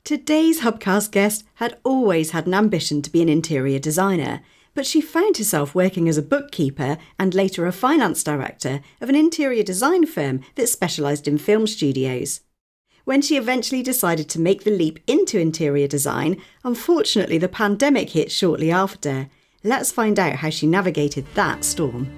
Today's Hubcast guest had always had an ambition to be an interior designer, but she found herself working as a bookkeeper and later a finance director of an interior design firm that specialised in film studios. When she eventually decided to make the leap into interior design, unfortunately the pandemic hit shortly after. Let's find out how she navigated that storm.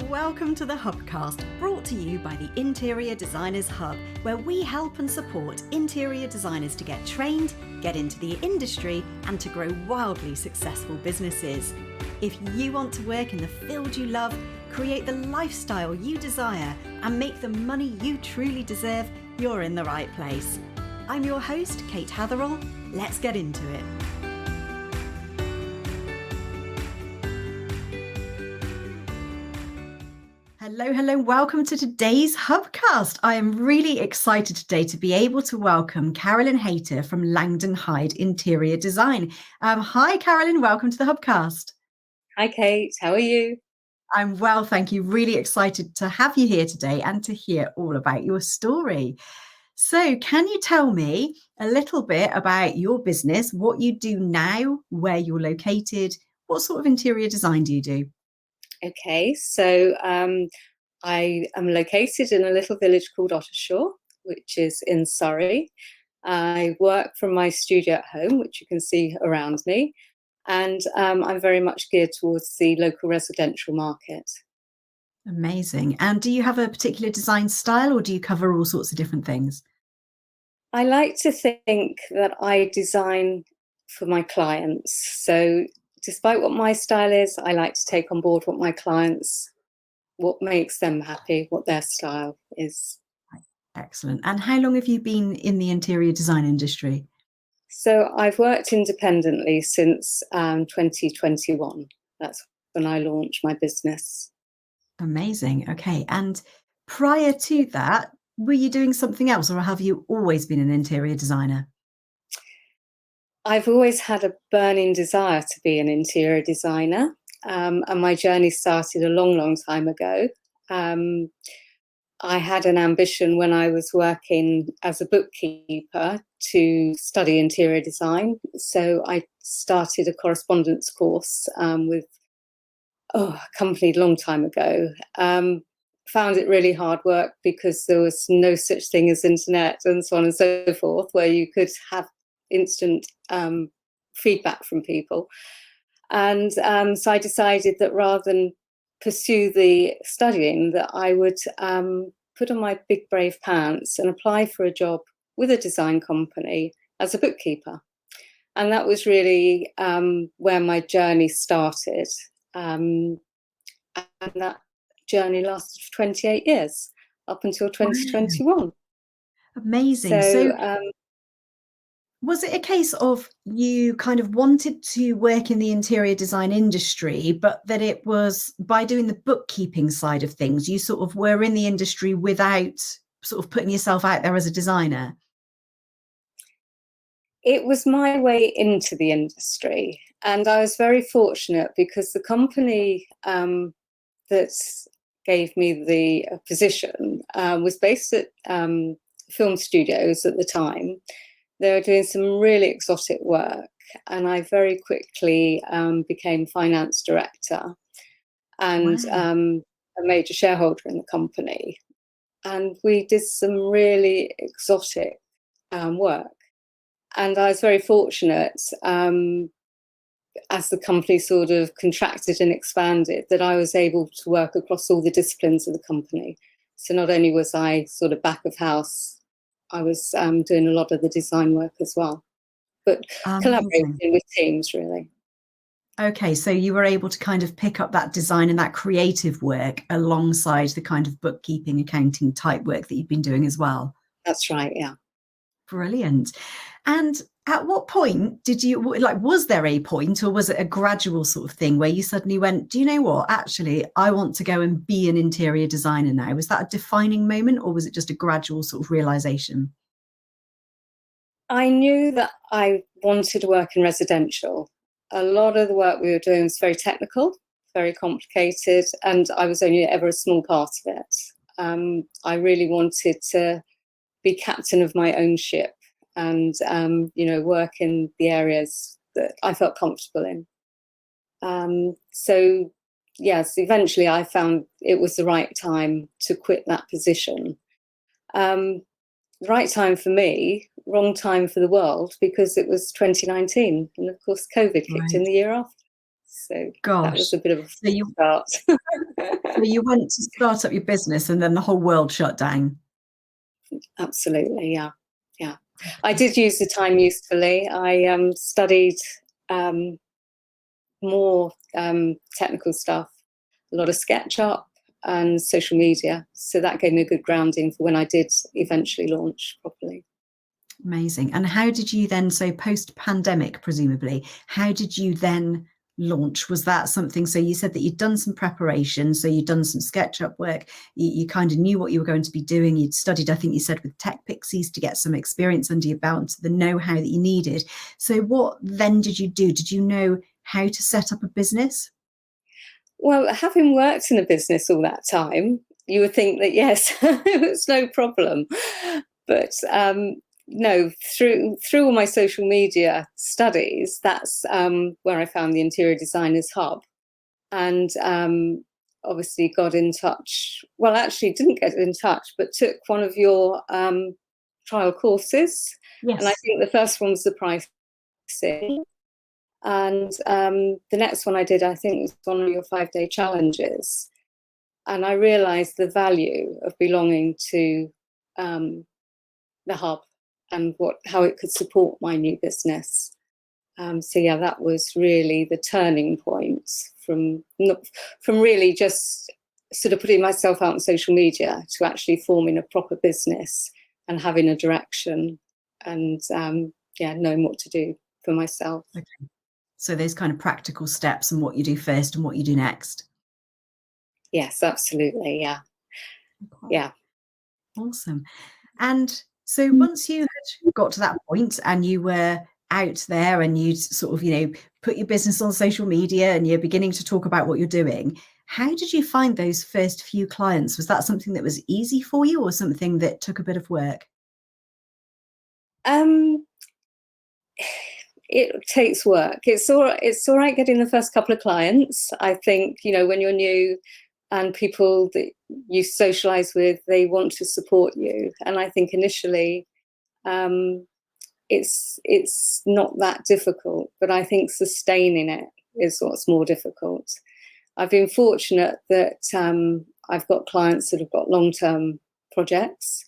Welcome to the Hubcast, brought to you by the Interior Designers Hub, where we help and support interior designers to get trained, get into the industry, and to grow wildly successful businesses. If you want to work in the field you love, create the lifestyle you desire, and make the money you truly deserve, you're in the right place. I'm your host, Kate Hatherell. Let's get into it. Hello, welcome to today's Hubcast. I am really excited today to be able to welcome Carolyn Hayter from Langdon-Hyde Interior Design. Hi, Carolyn, welcome to the Hubcast. Hi, Kate. How are you? I'm well, thank you. Really excited to have you here today and to hear all about your story. So can you tell me a little bit about your business, what you do now, where you're located, what sort of interior design do you do? Okay, so I am located in a little village called Ottershaw, which is in Surrey. I work from my studio at home, which you can see around me, and I'm very much geared towards the local residential market. Amazing. And do you have a particular design style or do you cover all sorts of different things? I like to think that I design for my clients. So despite what my style is, I like to take on board what makes them happy, what their style is. Excellent. And how long have you been in the interior design industry? So I've worked independently since 2021. That's when I launched my business. Amazing. Okay. And prior to that, were you doing something else or have you always been an interior designer? I've always had a burning desire to be an interior designer, and my journey started a long time ago. I had an ambition when I was working as a bookkeeper to study interior design. So I started a correspondence course with a company a long time ago. Found it really hard work because there was no such thing as internet and so on and so forth, where you could have instant feedback from people. And so I decided that rather than pursue the studying, that I would put on my big brave pants and apply for a job with a design company as a bookkeeper. And that was really where my journey started. And that journey lasted for 28 years, up until 2021. Wow. Amazing. So was it a case of you kind of wanted to work in the interior design industry, but that it was by doing the bookkeeping side of things, you sort of were in the industry without sort of putting yourself out there as a designer? It was my way into the industry. And I was very fortunate because the company that gave me the position was based at film studios at the time. They were doing some really exotic work, and I very quickly became finance director and a major shareholder in the company. And we did some really exotic work. And I was very fortunate as the company sort of contracted and expanded that I was able to work across all the disciplines of the company. So not only was I sort of back of house, I was doing a lot of the design work as well, but collaborating with teams, really. Okay, so you were able to kind of pick up that design and that creative work alongside the kind of bookkeeping, accounting type work that you've been doing as well. That's right, yeah. Brilliant. And at what point did you, was there a point or was it a gradual sort of thing where you suddenly went, do you know what, actually, I want to go and be an interior designer now? Was that a defining moment or was it just a gradual sort of realization? I knew that I wanted to work in residential. A lot of the work we were doing was very technical, very complicated, and I was only ever a small part of it. I really wanted to be captain of my own ship and, work in the areas that I felt comfortable in. So, yes, eventually I found it was the right time to quit that position. Right time for me, wrong time for the world, because it was 2019, and of course COVID kicked in Right. the year after. So that Gosh. was a bit of a So you start. so you went to start up your business and then the whole world shut down. Absolutely, yeah, yeah. I did use the time usefully. I studied um, more technical stuff, a lot of SketchUp and social media. So that gave me a good grounding for when I did eventually launch properly. Amazing. And how did you then, so post-pandemic, presumably, how did you then launch? Was that something, so you said that you'd done some preparation, so you'd done some SketchUp work, you kind of knew what you were going to be doing, you'd studied, I think you said, with Tech Pixies to get some experience under your belt, the know-how that you needed. So what then did you do? Did you know how to set up a business? Well, having worked in a business all that time, you would think that, yes, it was no problem. But no, through all my social media studies, that's where I found the Interior Designers Hub, and obviously got in touch. Well, actually, didn't get in touch, but took one of your trial courses, and I Yes. think the first one was the pricing, and the next one I did, I think, was one of your 5-day challenges, and I realised the value of belonging to the hub and how it could support my new business. So yeah, that was really the turning point from really just sort of putting myself out on social media to actually forming a proper business and having a direction and knowing what to do for myself. Okay. So those kind of practical steps and what you do first and what you do next. Yes, absolutely. Yeah. Okay. Yeah. Awesome. And so once you had got to that point and you were out there and you'd sort of, put your business on social media and you're beginning to talk about what you're doing, how did you find those first few clients? Was that something that was easy for you or something that took a bit of work? It takes work. It's all right getting the first couple of clients. I think, when you're new and people that you socialize with, they want to support you. And I think initially it's not that difficult, but I think sustaining it is what's more difficult. I've been fortunate that I've got clients that have got long-term projects,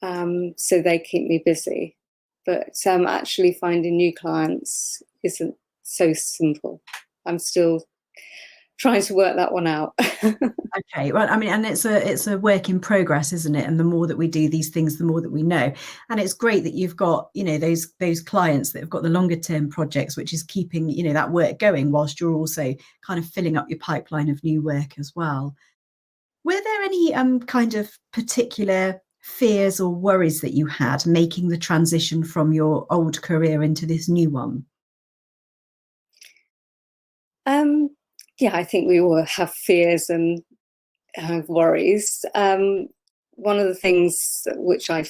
so they keep me busy. But actually finding new clients isn't so simple. I'm still trying to work that one out. Okay, well, I mean, and it's a work in progress, isn't it? And the more that we do these things, the more that we know. And it's great that you've got, those clients that have got the longer term projects, which is keeping, that work going whilst you're also kind of filling up your pipeline of new work as well. Were there any kind of particular fears or worries that you had making the transition from your old career into this new one? Yeah, I think we all have fears and worries. One of the things which I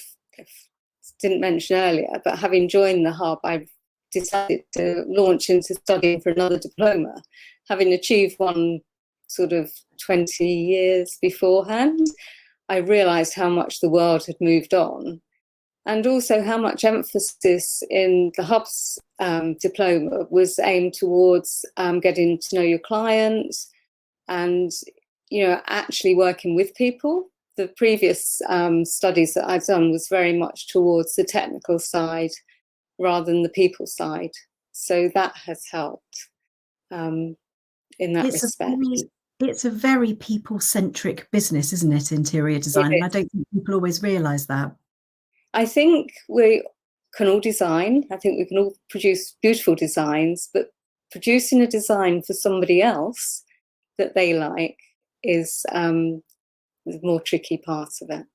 didn't mention earlier, but having joined the hub, I've decided to launch into studying for another diploma, having achieved one sort of 20 years beforehand. I realised how much the world had moved on, and also how much emphasis in the hub's diploma was aimed towards getting to know your clients and actually working with people. The previous studies that I've done was very much towards the technical side rather than the people side. So that has helped in that It's a respect. it's a very people-centric business, isn't it, interior It design? And I is. don't think people always realise that. I think we can all design. I think we can all produce beautiful designs, but producing a design for somebody else that they like is the more tricky part of it.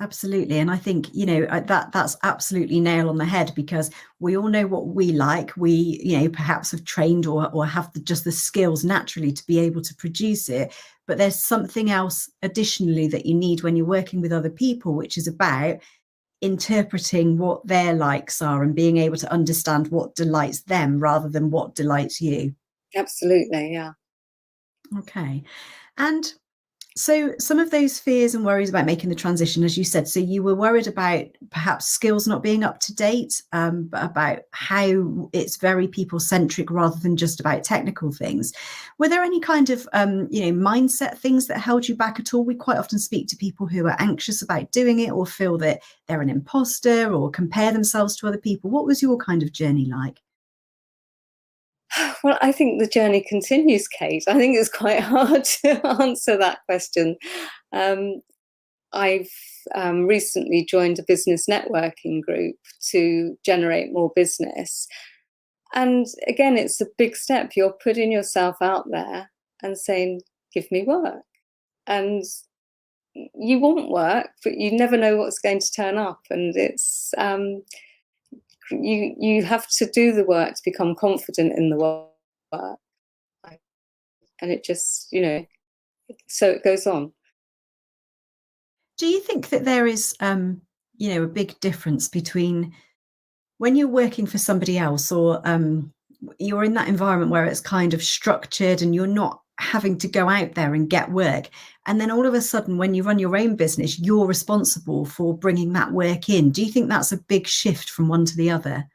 Absolutely. And I think, that's absolutely nail on the head, because we all know what we like. We, perhaps have trained or have just the skills naturally to be able to produce it. But there's something else additionally that you need when you're working with other people, which is about interpreting what their likes are and being able to understand what delights them rather than what delights you. Absolutely, yeah. Okay. And so some of those fears and worries about making the transition, as you said, so you were worried about perhaps skills not being up to date, but about how it's very people centric rather than just about technical things. Were there any kind of, mindset things that held you back at all? We quite often speak to people who are anxious about doing it or feel that they're an imposter or compare themselves to other people. What was your kind of journey like? Well, I think the journey continues, Kate. I think it's quite hard to answer that question. Um, I've recently joined a business networking group to generate more business. And again, it's a big step. You're putting yourself out there and saying, give me work. And you want work, but you never know what's going to turn up. And it's you have to do the work to become confident in the work. And it just, so it goes on. Do you think that there is, a big difference between when you're working for somebody else or you're in that environment where it's kind of structured and you're not having to go out there and get work, and then all of a sudden when you run your own business you're responsible for bringing that work in? Do you think that's a big shift from one to the other?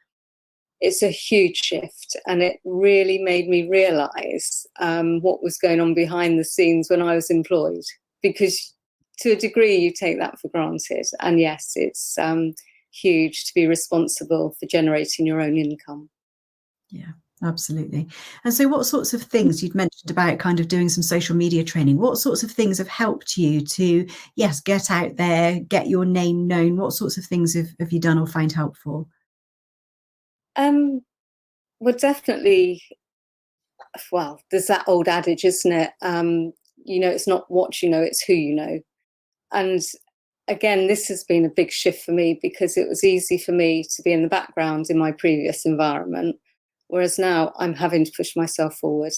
It's a huge shift, and it really made me realise what was going on behind the scenes when I was employed, because to a degree you take that for granted. And yes, it's huge to be responsible for generating your own income. Yeah, absolutely. And so what sorts of things, you'd mentioned about kind of doing some social media training, what sorts of things have helped you to, yes, get out there, get your name known? What sorts of things have you done or find helpful? Um, well, definitely. Well, there's that old adage, isn't it? It's not what you know, it's who you know. And again, this has been a big shift for me, because it was easy for me to be in the background in my previous environment, whereas now I'm having to push myself forward.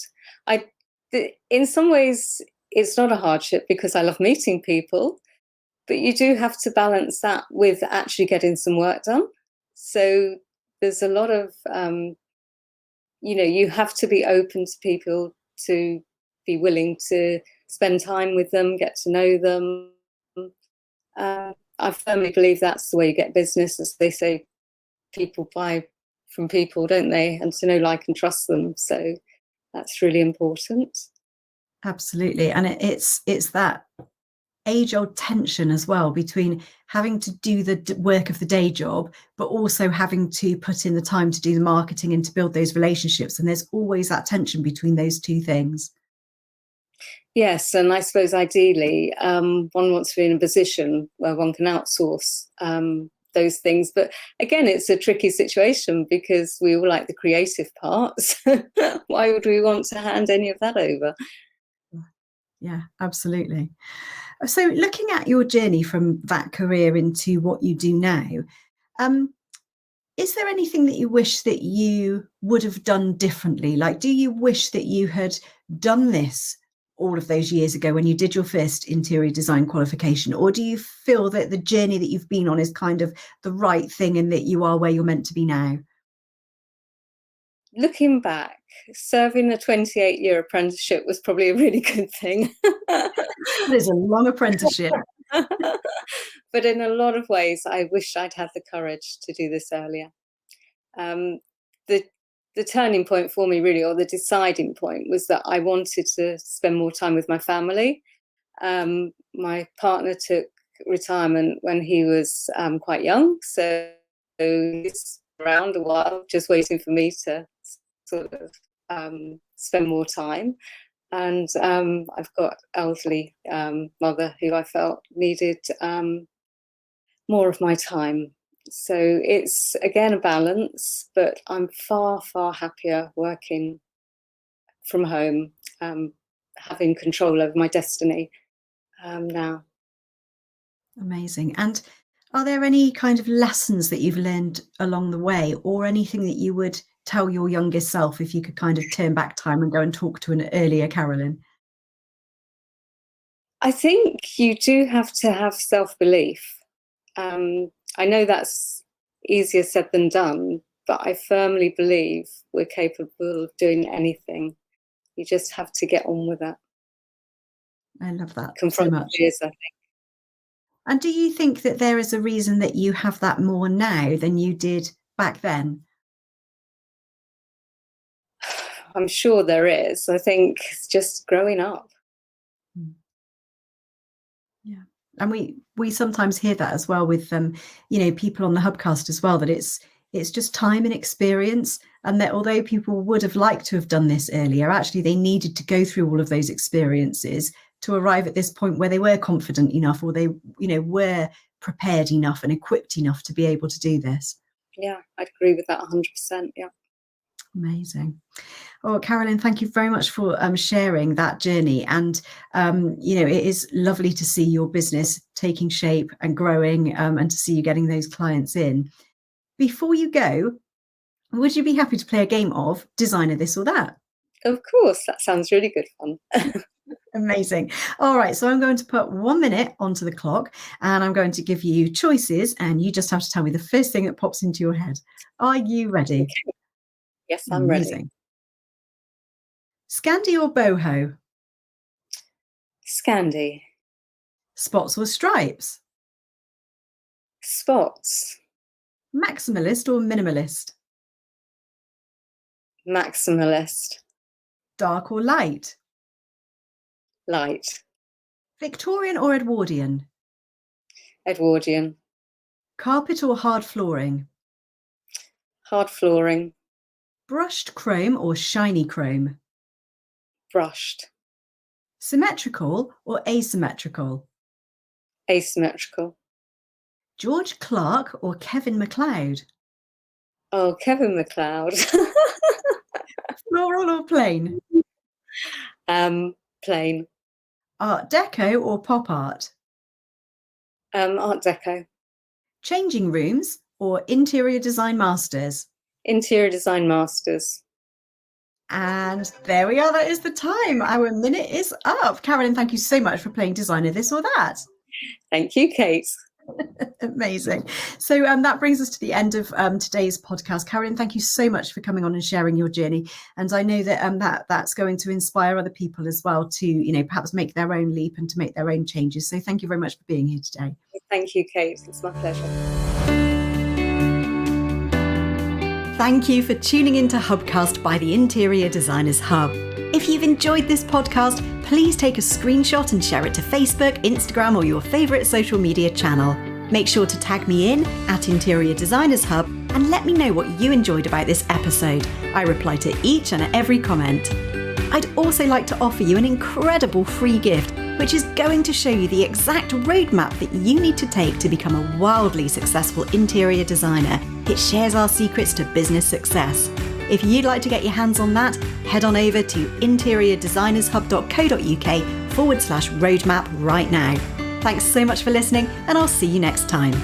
In some ways, it's not a hardship because I love meeting people, but you do have to balance that with actually getting some work done. So there's a lot of, you have to be open to people, to be willing to spend time with them, get to know them. I firmly believe that's the way you get business. As they say, people buy from people, don't they? And to know, like, and trust them. So that's really important. Absolutely. And it's that age old tension as well between having to do the work of the day job, but also having to put in the time to do the marketing and to build those relationships. And there's always that tension between those two things. Yes, and I suppose ideally one wants to be in a position where one can outsource those things. But again, it's a tricky situation because we all like the creative parts. Why would we want to hand any of that over? Yeah, absolutely. So looking at your journey from that career into what you do now, um, is there anything that you wish that you would have done differently? Like, do you wish that you had done this all of those years ago when you did your first interior design qualification? Or do you feel that the journey that you've been on is kind of the right thing and that you are where you're meant to be now? Looking back, serving a 28-year apprenticeship was probably a really good thing. There's a long apprenticeship. But in a lot of ways, I wish I'd had the courage to do this earlier. Um, the the turning point for me, really, or the deciding point, was that I wanted to spend more time with my family. My partner took retirement when he was quite young, so he's around a while, just waiting for me to sort of spend more time. And I've got elderly mother who I felt needed more of my time. So it's again a balance, but I'm far, far happier working from home, having control over my destiny now. Amazing. And are there any kind of lessons that you've learned along the way, or anything that you would tell your youngest self if you could kind of turn back time and go and talk to an earlier Carolyn? I think you do have to have self-belief. I know that's easier said than done, but I firmly believe we're capable of doing anything. You just have to get on with it. I love that so Confront much. fears, I think. And do you think that there is a reason that you have that more now than you did back then? I'm sure there is. I think it's just growing up. Yeah. And we sometimes hear that as well with people on the Hubcast as well, that it's just time and experience, and that although people would have liked to have done this earlier, actually they needed to go through all of those experiences to arrive at this point where they were confident enough, or they were prepared enough and equipped enough to be able to do this. Yeah, I'd agree with that 100%. Yeah. Amazing. Oh, Carolyn, thank you very much for sharing that journey. And, it is lovely to see your business taking shape and growing, and to see you getting those clients in. Before you go, would you be happy to play a game of Designer This or That? Of course, that sounds really good fun. Amazing. All right, so I'm going to put 1 minute onto the clock, and I'm going to give you choices, and you just have to tell me the first thing that pops into your head. Are you ready? Okay. Yes, I'm Amazing. ready. Scandi or boho? Scandi. Spots or stripes? Spots. Maximalist or minimalist? Maximalist. Dark or light? Light. Victorian or Edwardian? Edwardian. Carpet or hard flooring? Hard flooring. Brushed chrome or shiny chrome? Brushed. Symmetrical or asymmetrical? Asymmetrical. George Clark or Kevin MacLeod? Oh, Kevin MacLeod. Floral or plain? Plain. Art Deco or pop art? Art Deco. Changing rooms or interior design masters? Interior design masters. And there we are. That is the time. Our minute is up. Carolyn, thank you so much for playing Designer This or That. Thank you, Kate. Amazing. So that brings us to the end of today's podcast. Carolyn, thank you so much for coming on and sharing your journey. And I know that that's going to inspire other people as well to, perhaps make their own leap and to make their own changes. So thank you very much for being here today. Thank you, Kate. It's my pleasure. Thank you for tuning into Hubcast by the Interior Designers Hub. If you've enjoyed this podcast, please take a screenshot and share it to Facebook, Instagram, or your favourite social media channel. Make sure to tag me in at Interior Designers Hub and let me know what you enjoyed about this episode. I reply to each and every comment. I'd also like to offer you an incredible free gift, which is going to show you the exact roadmap that you need to take to become a wildly successful interior designer. It shares our secrets to business success. If you'd like to get your hands on that, head on over to interiordesignershub.co.uk/roadmap right now. Thanks so much for listening, and I'll see you next time.